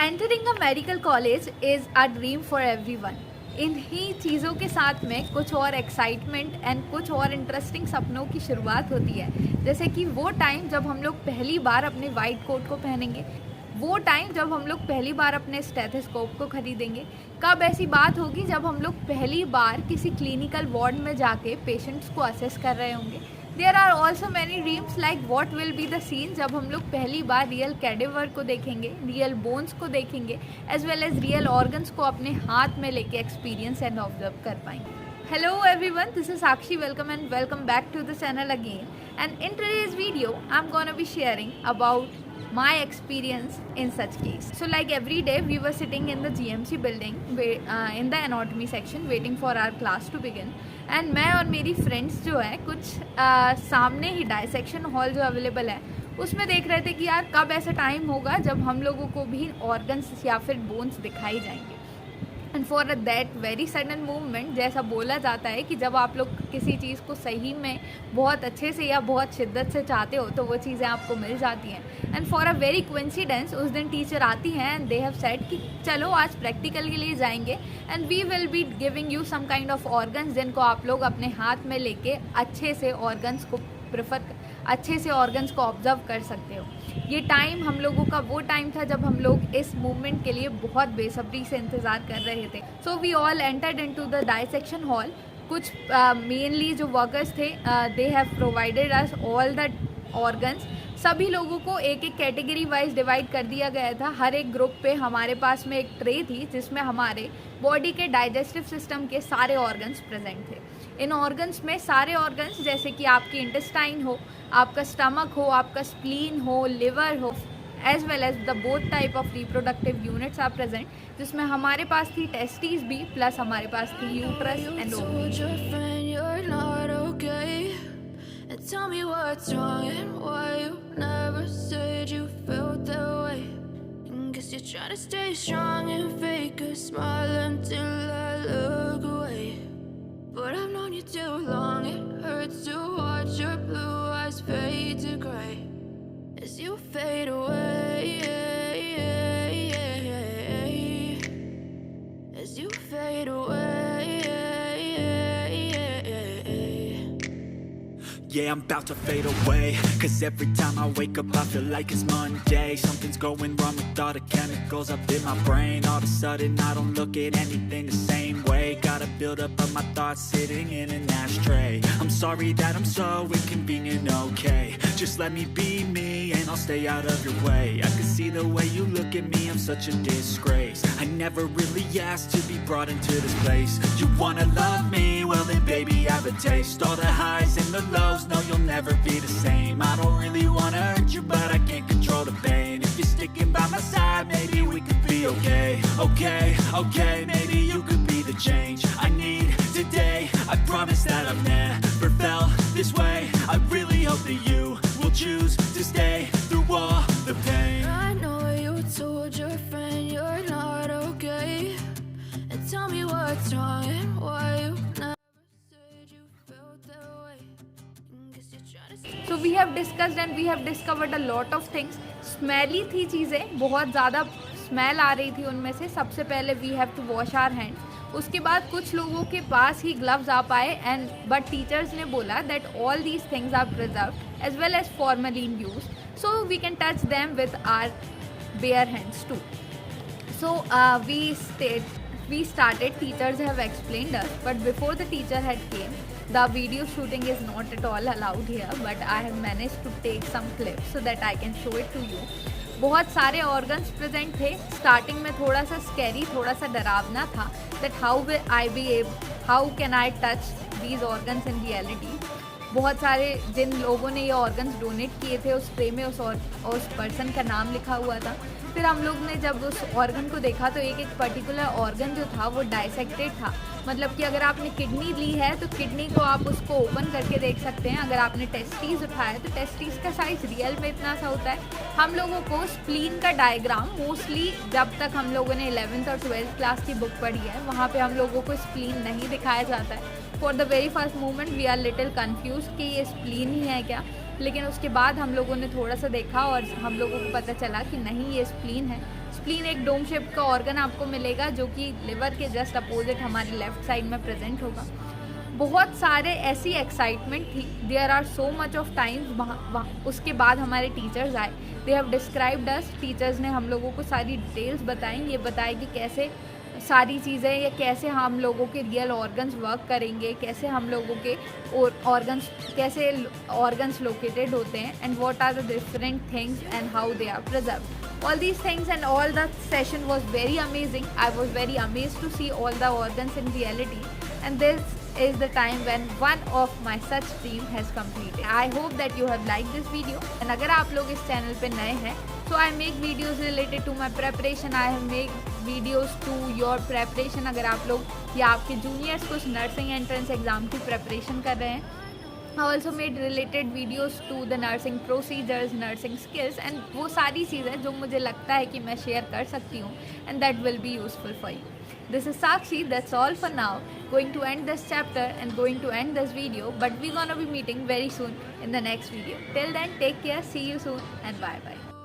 Entering a medical college is a dream for everyone. इन्हीं चीज़ों के साथ में कुछ और एक्साइटमेंट एंड कुछ और इंटरेस्टिंग सपनों की शुरुआत होती है। जैसे कि वो टाइम जब हम लोग पहली बार अपने वाइट कोट को पहनेंगे, वो टाइम जब हम लोग पहली बार अपने स्टेथोस्कोप को खरीदेंगे। कब ऐसी बात होगी जब हम लोग पहली बार किसी क्लिनिकल वार्ड में जाके पेशेंट्स को असेस कर रहे होंगे। There are also many dreams like what will be the scene जब हम लोग पहली बार रियल कैडेवर को देखेंगे, रियल बोन्स को देखेंगे, as well as real organs को अपने हाथ में लेके एक्सपीरियंस एंड ऑब्जर्व कर पाएंगे। Hello everyone, this is Sakshi. Welcome back to the channel again. And in today's video, I'm gonna be sharing about my experience in such case. So like every day, we were sitting in the GMC building in the anatomy section waiting for our class to begin. And मैं और मेरी friends जो है कुछ सामने ही dissection hall जो available है उसमें देख रहे थे कि यार कब ऐसा टाइम होगा जब हम लोगों को भी ऑर्गन्स या फिर बोन्स दिखाई जाएंगे। And for that very sudden movement, जैसा बोला जाता है कि जब आप लोग किसी चीज़ को सही में बहुत अच्छे से या बहुत शिद्दत से चाहते हो तो वो चीज़ें आपको मिल जाती हैं। And for a very coincidence उस दिन टीचर आती हैं एंड दे हैव सेड कि चलो आज प्रैक्टिकल के लिए जाएंगे and we will be giving you some kind of organs जिनको आप लोग अपने हाथ में लेके अच्छे से ऑर्गन्स को ऑब्जर्व कर सकते हो। ये टाइम हम लोगों का वो टाइम था जब हम लोग इस मूवमेंट के लिए बहुत बेसब्री से इंतज़ार कर रहे थे। So we all entered into the dissection hall. कुछ मेनली जो वर्कर्स थे they have provided us all the organs. सभी लोगों को एक एक कैटेगरी वाइज डिवाइड कर दिया गया था। हर एक ग्रुप पे हमारे पास में एक ट्रे थी जिसमें हमारे बॉडी के डाइजेस्टिव सिस्टम के सारे ऑर्गन्स प्रेजेंट थे। इन ऑर्गन्स में सारे ऑर्गन्स जैसे कि आपकी इंटेस्टाइन हो, आपका स्टमक हो, आपका स्प्लीन हो, लिवर हो, as well as the both type of reproductive units are present, जिसमें हमारे पास थी टेस्टिस भी प्लस हमारे पास थी uterus and And tell me what's wrong and why you never said you felt that way. Guess you're trying to stay strong and fake a smile until I look away. But I've known you too long, it hurts to watch your blue eyes fade to gray as you fade away, as you fade away. Yeah, I'm about to fade away, cause every time I wake up I feel like it's Monday. Something's going wrong with all the chemicals up in my brain. All of a sudden I don't look at anything the same way. Gotta build up of my thoughts sitting in an ashtray. I'm sorry that I'm so inconvenient, okay. Just let me be me and I'll stay out of your way. I can see the way you look at me, I'm such a disgrace. I never really asked to be brought into this place. You wanna love me? Well then baby I have a taste. All the highs and the lows, no you'll never be the same. I don't really wanna hurt you but I can't control the pain. If you're sticking by my side maybe we could be okay. Okay, maybe you could be the change I need today. I promise that I've never felt this way. I really hope that you will choose to stay through all the pain. I know you told your friend you're not okay, and tell me what's wrong and why you never said you felt that way. So we have discussed and we have discovered a lot of things. Smelly थी चीज़ें, बहुत ज़्यादा smell आ रही थी उनमें से। सबसे पहले we have to wash our hands. उसके बाद कुछ लोगों के पास ही ग्लव्स आ पाए एंड बट टीचर्स ने बोला that all these things are preserved as well as formalin use, so we can touch them with our bare hands too. So we started, teachers have explained us, but before the teacher had came, the video shooting is not at all allowed here, but I have managed to take some clips so that I can show it to you. बहुत सारे organs present थे. Starting में थोड़ा सा scary, थोड़ा सा डरावना था that how can I touch these organs in reality. बहुत सारे जिन लोगों ने ये ऑर्गन्स डोनेट किए थे उस ट्रे में उस पर्सन का नाम लिखा हुआ था. फिर हम लोग ने जब उस ऑर्गन को देखा तो एक एक पर्टिकुलर ऑर्गन जो था वो डाइसेक्टेड था. मतलब कि अगर आपने किडनी ली है तो किडनी को आप उसको ओपन करके देख सकते हैं. अगर आपने टेस्टिस उठाया तो टेस्टिस का साइज रियल में इतना सा होता है. हम लोगों को स्प्लीन का डायग्राम मोस्टली जब तक हम लोगों ने 11th और 12th क्लास की बुक पढ़ी है वहाँ पे हम लोगों को स्प्लीन नहीं दिखाया जाता है. For the very first moment we are little confuse कि ये स्प्लीन ही है क्या, लेकिन उसके बाद हम लोगों ने थोड़ा सा देखा और हम लोगों को पता चला कि नहीं ये स्प्लीन है. स्प्लीन एक डोम शेप का ऑर्गन आपको मिलेगा जो कि लिवर के जस्ट अपोजिट हमारे लेफ्ट साइड में प्रेजेंट होगा। बहुत सारे ऐसी एक्साइटमेंट थी, there are so much of times. वहाँ उसके बाद हमारे टीचर्स आए, they have described us. Teachers ने हम लोगों को सारी डिटेल्स बताई, ये बताई कि कैसे सारी चीज़ें या कैसे हम लोगों के रियल ऑर्गन्स वर्क करेंगे, कैसे हम लोगों के ऑर्गन्स लोकेटेड होते हैं, and what are the different things and how they are preserved. All these things and all the session was very amazing. I was very amazed to see all the organs in reality, and this is the time when one of my such dream has completed. I hope that you have liked this video, and अगर आप लोग इस channel पे नए हैं, so I make videos related to my preparation. I have made videos to your preparation. अगर आप लोग या आपके जूनियर्स कुछ नर्सिंग एंट्रेंस एग्जाम की प्रेपरेशन कर रहे हैं, I also made related videos to the nursing procedures, nursing skills, and वो सारी चीज़ें जो मुझे लगता है कि मैं शेयर कर सकती हूँ, and that will be useful for you. This is Sakshi. That's all for now. Going to end this chapter and going to end this video, but we're gonna be meeting very soon in the next video. Till then, take care, see you soon, and bye bye.